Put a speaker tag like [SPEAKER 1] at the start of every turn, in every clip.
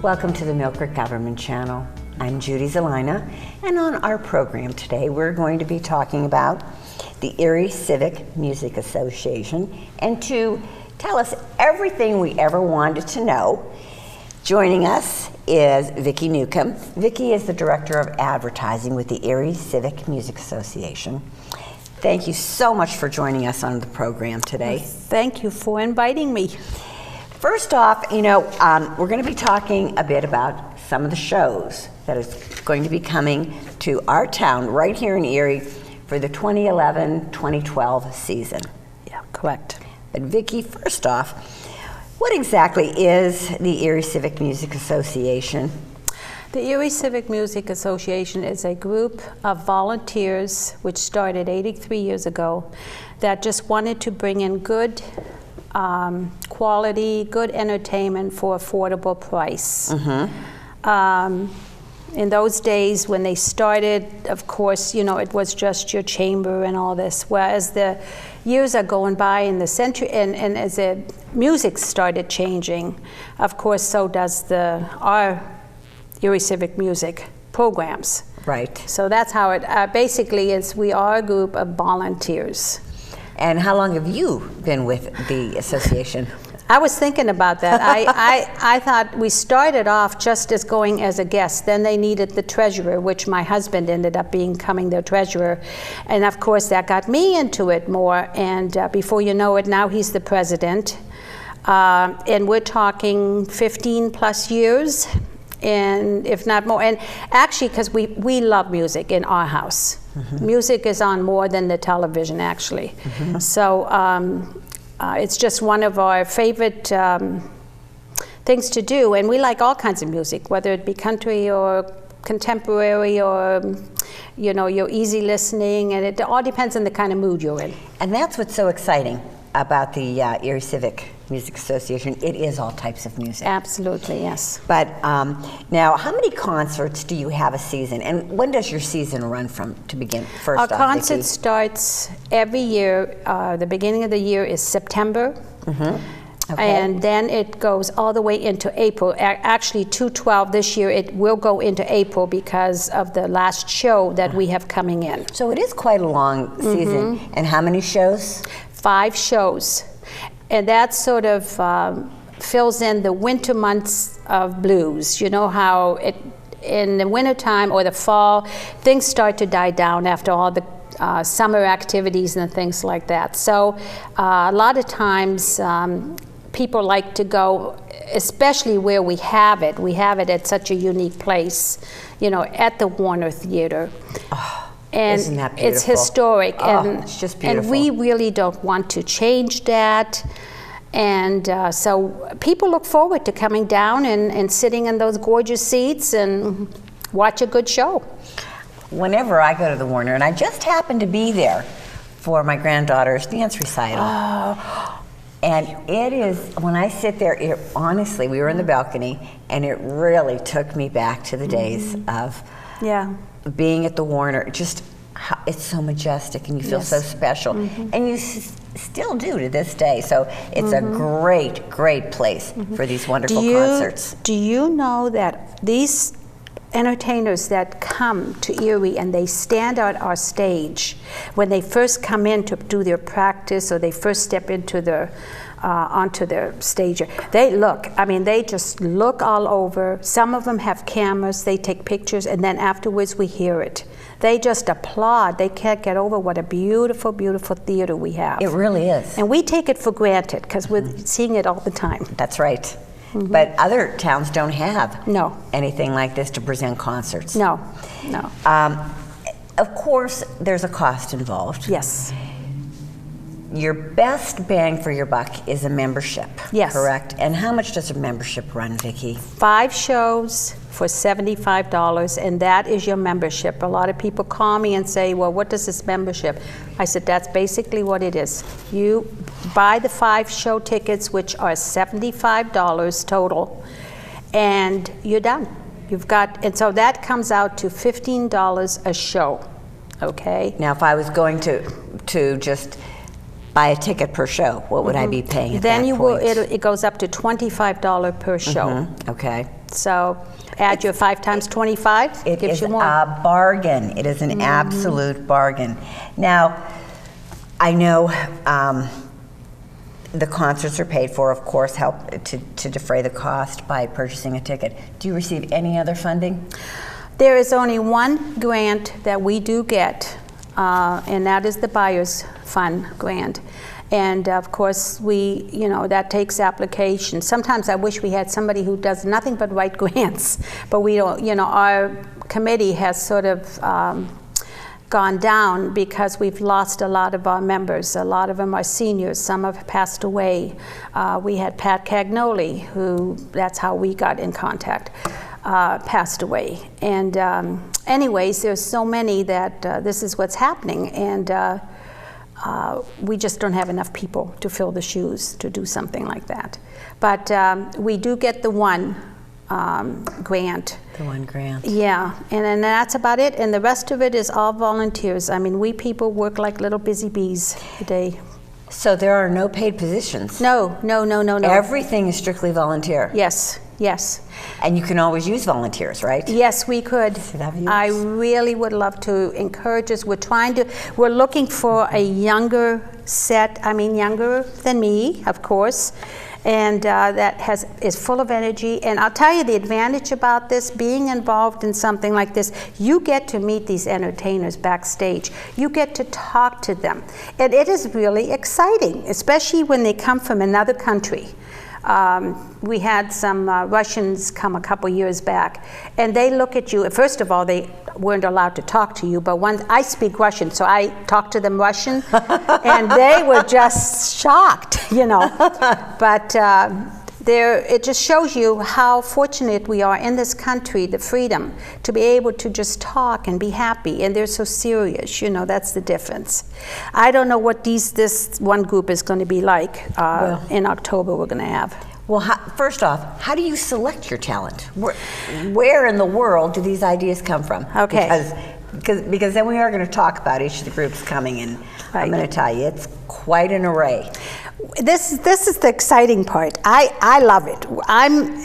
[SPEAKER 1] Welcome to the Mill Creek Government Channel. I'm Judy Zelina, and on our program today we're going to be talking about the Erie Civic Music Association, and to tell us everything we ever wanted to know, joining us is Vicki Newcomb. Vicki is the Director of Advertising with the Erie Civic Music Association. Thank you so much for joining us on the program today.
[SPEAKER 2] Thank you for inviting me.
[SPEAKER 1] First off, we're going to be talking a bit about some of the shows that is going to be coming to our town right here in Erie for the 2011-2012 season.
[SPEAKER 2] Yeah, correct.
[SPEAKER 1] But Vicki, first off, what exactly is the Erie Civic Music Association?
[SPEAKER 2] The Erie Civic Music Association is a group of volunteers which started 83 years ago that just wanted to bring in good quality, good entertainment for affordable price. In those days when they started, of course, it was just your chamber and all this, whereas the years are going by in the century, and as the music started changing, of course, so does our Erie Civic Music programs.
[SPEAKER 1] Right.
[SPEAKER 2] So that's how it basically is. We are a group of volunteers.
[SPEAKER 1] And how long have you been with the association?
[SPEAKER 2] I was thinking about that. I thought we started off just as going as a guest. Then they needed the treasurer, which my husband ended up becoming their treasurer. And of course, that got me into it more. And before you know it, now he's the president. And we're talking 15 plus years, and if not more. And actually, because we love music in our house. Music is on more than the television, actually. So it's just one of our favorite things to do, and we like all kinds of music, whether it be country or contemporary or your easy listening, and it all depends on the kind of mood you're in.
[SPEAKER 1] And that's what's so exciting about the Erie Civic Music Association. It is all types of music.
[SPEAKER 2] Absolutely, yes.
[SPEAKER 1] But now, how many concerts do you have a season, and when does your season run from to begin? First
[SPEAKER 2] Our
[SPEAKER 1] off,
[SPEAKER 2] concert
[SPEAKER 1] Vicki?
[SPEAKER 2] starts every year. The beginning of the year is September.
[SPEAKER 1] Okay.
[SPEAKER 2] And then it goes all the way into April. Actually, 2/12 this year, it will go into April because of the last show that we have coming in.
[SPEAKER 1] So it is quite a long season. And how many shows?
[SPEAKER 2] 5 shows. And that sort of fills in the winter months of blues. You know how in the wintertime or the fall, things start to die down after all the summer activities and things like that. So a lot of times, people like to go, especially where we have it. We have it at such a unique place, at the Warner Theater.
[SPEAKER 1] Oh,
[SPEAKER 2] and
[SPEAKER 1] isn't that beautiful?
[SPEAKER 2] It's historic.
[SPEAKER 1] Oh, it's just beautiful.
[SPEAKER 2] And we really don't want to change that. And so people look forward to coming down and sitting in those gorgeous seats and watch a good show.
[SPEAKER 1] Whenever I go to the Warner, and I just happened to be there for my granddaughter's dance recital.
[SPEAKER 2] Oh.
[SPEAKER 1] And it is, when I sit there, honestly, we were in the balcony, and it really took me back to the days of being at the Warner. Just, it's so majestic, and you feel so special. And you still do to this day. So it's a great, great place for these wonderful concerts.
[SPEAKER 2] Do you know that these entertainers that come to Erie and they stand on our stage, when they first come in to do their practice or they first step into onto their stage, they just look all over. Some of them have cameras, they take pictures, and then afterwards we hear it. They just applaud. They can't get over what a beautiful, beautiful theater we have.
[SPEAKER 1] It really is.
[SPEAKER 2] And we take it for granted because we're seeing it all the time.
[SPEAKER 1] That's right. But other towns don't have anything like this to present concerts.
[SPEAKER 2] No.
[SPEAKER 1] Of course, there's a cost involved.
[SPEAKER 2] Yes.
[SPEAKER 1] Your best bang for your buck is a membership, correct? And how much does a membership run, Vicki? 5
[SPEAKER 2] shows for $75, and that is your membership. A lot of people call me and say, well, what does this membership? I said, that's basically what it is. You buy the 5 show tickets, which are $75 total, and you're done. And so that comes out to $15 a show, okay?
[SPEAKER 1] Now, if I was going to just buy a ticket per show, what would I be paying at
[SPEAKER 2] then
[SPEAKER 1] that
[SPEAKER 2] you
[SPEAKER 1] point?
[SPEAKER 2] will. It goes up to $25 per show.
[SPEAKER 1] Okay.
[SPEAKER 2] So add your 5 times 25,
[SPEAKER 1] It
[SPEAKER 2] gives
[SPEAKER 1] is
[SPEAKER 2] you more.
[SPEAKER 1] a bargain. It is an absolute bargain. Now, I know the concerts are paid for, of course, help to defray the cost by purchasing a ticket. Do you receive any other funding?
[SPEAKER 2] There is only one grant that we do get, and that is the Buyer's Fund grant. And of course, that takes application. Sometimes I wish we had somebody who does nothing but write grants, but we don't. Our committee has sort of gone down because we've lost a lot of our members. A lot of them are seniors. Some have passed away. We had Pat Cagnoli, who, that's how we got in contact, passed away. And anyways, there's so many that this is what's happening. And we just don't have enough people to fill the shoes to do something like that. But we do get the one grant.
[SPEAKER 1] The one grant.
[SPEAKER 2] Yeah, and then that's about it. And the rest of it is all volunteers. I mean, we people work like little busy bees a day.
[SPEAKER 1] So there are no paid positions?
[SPEAKER 2] No.
[SPEAKER 1] Everything is strictly volunteer?
[SPEAKER 2] Yes.
[SPEAKER 1] And you can always use volunteers, right?
[SPEAKER 2] Yes, we could. I really would love to encourage us. We're looking for a younger set, younger than me, of course, and that is full of energy. And I'll tell you the advantage about this, being involved in something like this, you get to meet these entertainers backstage. You get to talk to them. And it is really exciting, especially when they come from another country. We had some Russians come a couple years back, and they look at you. First of all, they weren't allowed to talk to you, but I speak Russian, so I talked to them Russian, and they were just shocked, But it just shows you how fortunate we are in this country, the freedom to be able to just talk and be happy, and they're so serious, that's the difference. I don't know what this one group is going to be like in October we're going to have.
[SPEAKER 1] Well, first off, how do you select your talent? Where in the world do these ideas come from?
[SPEAKER 2] Okay.
[SPEAKER 1] Because then we are going to talk about each of the groups coming, and right. I'm going to tell you, it's quite an array.
[SPEAKER 2] This is the exciting part. I love it.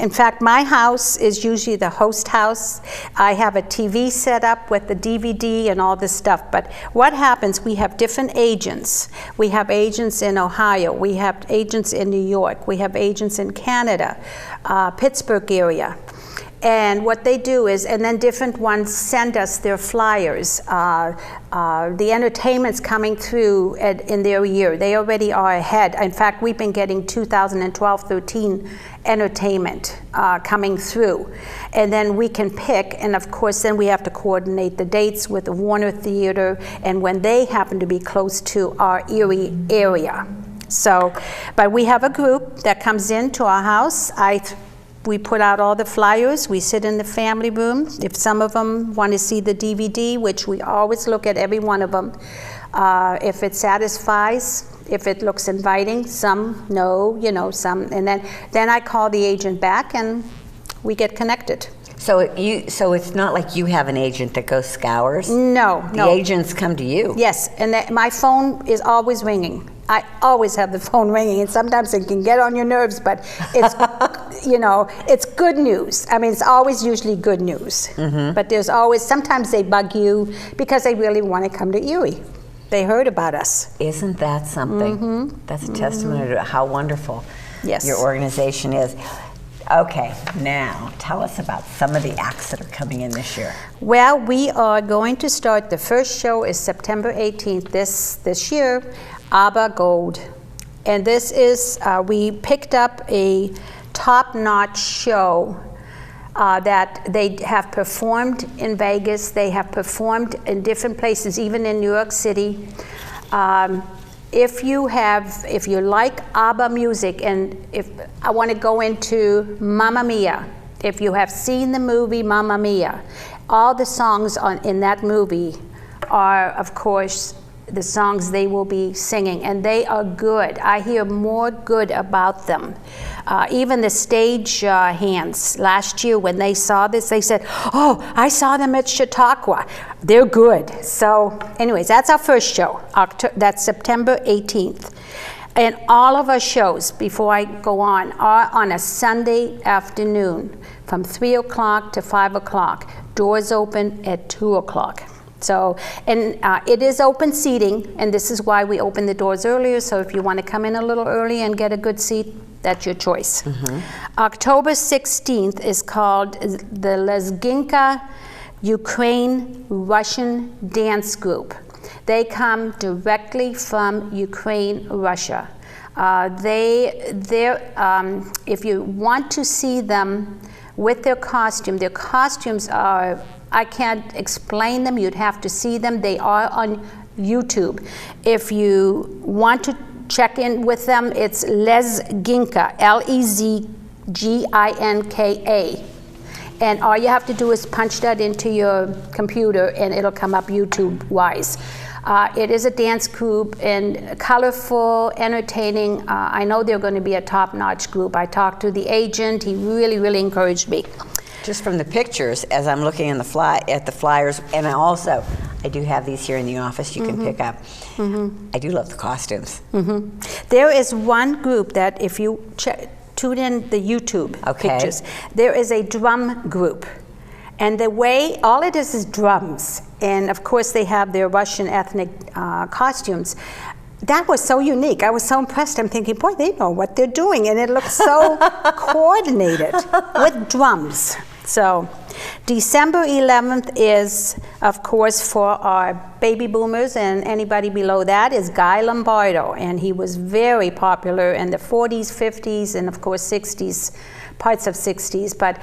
[SPEAKER 2] In fact, my house is usually the host house. I have a TV set up with the DVD and all this stuff. But what happens, we have different agents. We have agents in Ohio. We have agents in New York. We have agents in Canada, Pittsburgh area. And what they do is, and then different ones send us their flyers. The entertainment's coming through in their year. They already are ahead. In fact, we've been getting 2012-13 entertainment coming through. And then we can pick, and of course then we have to coordinate the dates with the Warner Theater and when they happen to be close to our Erie area. So, but we have a group that comes into our house. We put out all the flyers. We sit in the family room. If some of them want to see the DVD, which we always look at every one of them, if it satisfies, if it looks inviting, some no, some, and then I call the agent back and we get connected.
[SPEAKER 1] So it's not like you have an agent that goes scours?
[SPEAKER 2] No.
[SPEAKER 1] The agents come to you?
[SPEAKER 2] Yes, and my phone is always ringing. I always have the phone ringing, and sometimes it can get on your nerves, but it's, it's good news. It's always usually good news. Mm-hmm. But there's always, sometimes they bug you because they really want to come to Erie. They heard about us.
[SPEAKER 1] Isn't that something? Mm-hmm. That's a testimony to how wonderful your organization is. Okay, now tell us about some of the acts that are coming in this year.
[SPEAKER 2] Well, we are going to start, the first show is September 18th this year, ABBA Gold. And this is, we picked up a top-notch show that they have performed in Vegas, they have performed in different places, even in New York City. If you like ABBA music, and if I want to go into Mamma Mia, if you have seen the movie Mamma Mia, all the songs in that movie are, of course, the songs they will be singing, and they are good. I hear more good about them. Even the stage hands last year when they saw this, they said, "Oh, I saw them at Chautauqua. They're good." So anyways, that's our first show. That's September 18th. And all of our shows, before I go on, are on a Sunday afternoon from 3 o'clock to 5 o'clock. Doors open at 2 o'clock. So, and it is open seating, and this is why we open the doors earlier, so if you want to come in a little early and get a good seat, that's your choice. October 16th is called the Lezginka Ukraine-Russian Dance Group. They come directly from Ukraine, Russia. If you want to see them with their costumes are, I can't explain them, you'd have to see them. They are on YouTube. If you want to check in with them, it's Lezginka, Lezginka. And all you have to do is punch that into your computer and it'll come up YouTube-wise. It is a dance group and colorful, entertaining. I know they're going to be a top-notch group. I talked to the agent. He really, really encouraged me.
[SPEAKER 1] Just from the pictures, as I'm looking at the flyers, and I do have these here in the office you can pick up. I do love the costumes.
[SPEAKER 2] There is one group that if you tune in the YouTube pictures, there is a drum group. And the way, all it is drums. And of course they have their Russian ethnic costumes. That was so unique. I was so impressed. I'm thinking, boy, they know what they're doing. And it looks so coordinated with drums. So December 11th is, of course, for our baby boomers, and anybody below that is Guy Lombardo. And he was very popular in the 40s, 50s, and of course 60s, parts of 60s. But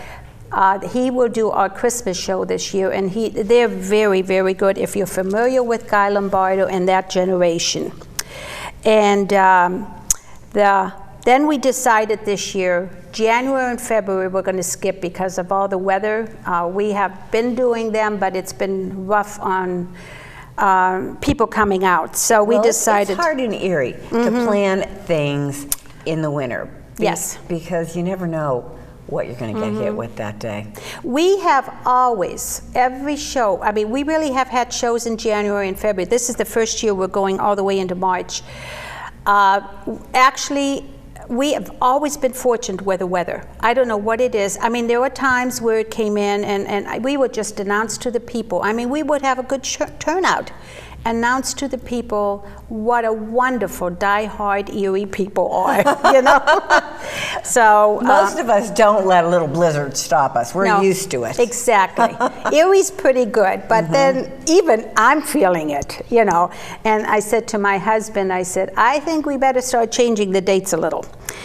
[SPEAKER 2] he will do our Christmas show this year, and they're very, very good if you're familiar with Guy Lombardo and that generation. And then we decided this year, January and February we're going to skip because of all the weather. We have been doing them, but it's been rough on people coming out. So we decided...
[SPEAKER 1] It's hard in Erie to plan things in the winter.
[SPEAKER 2] Yes.
[SPEAKER 1] Because you never know what you're going to get hit with that day.
[SPEAKER 2] We have always, every show, I mean, we really have had shows in January and February. This is the first year we're going all the way into March. Actually, we have always been fortunate with the weather. I don't know what it is. I mean, there were times where it came in and we would just announce to the people. I mean, we would have a good turnout. Announce to the people what a wonderful, die-hard Erie people are, you know? So
[SPEAKER 1] most of us don't let a little blizzard stop us. We're used to it.
[SPEAKER 2] Exactly. Erie's pretty good, but then even I'm feeling it, you know? And I said to my husband, I said, I think we better start changing the dates a little.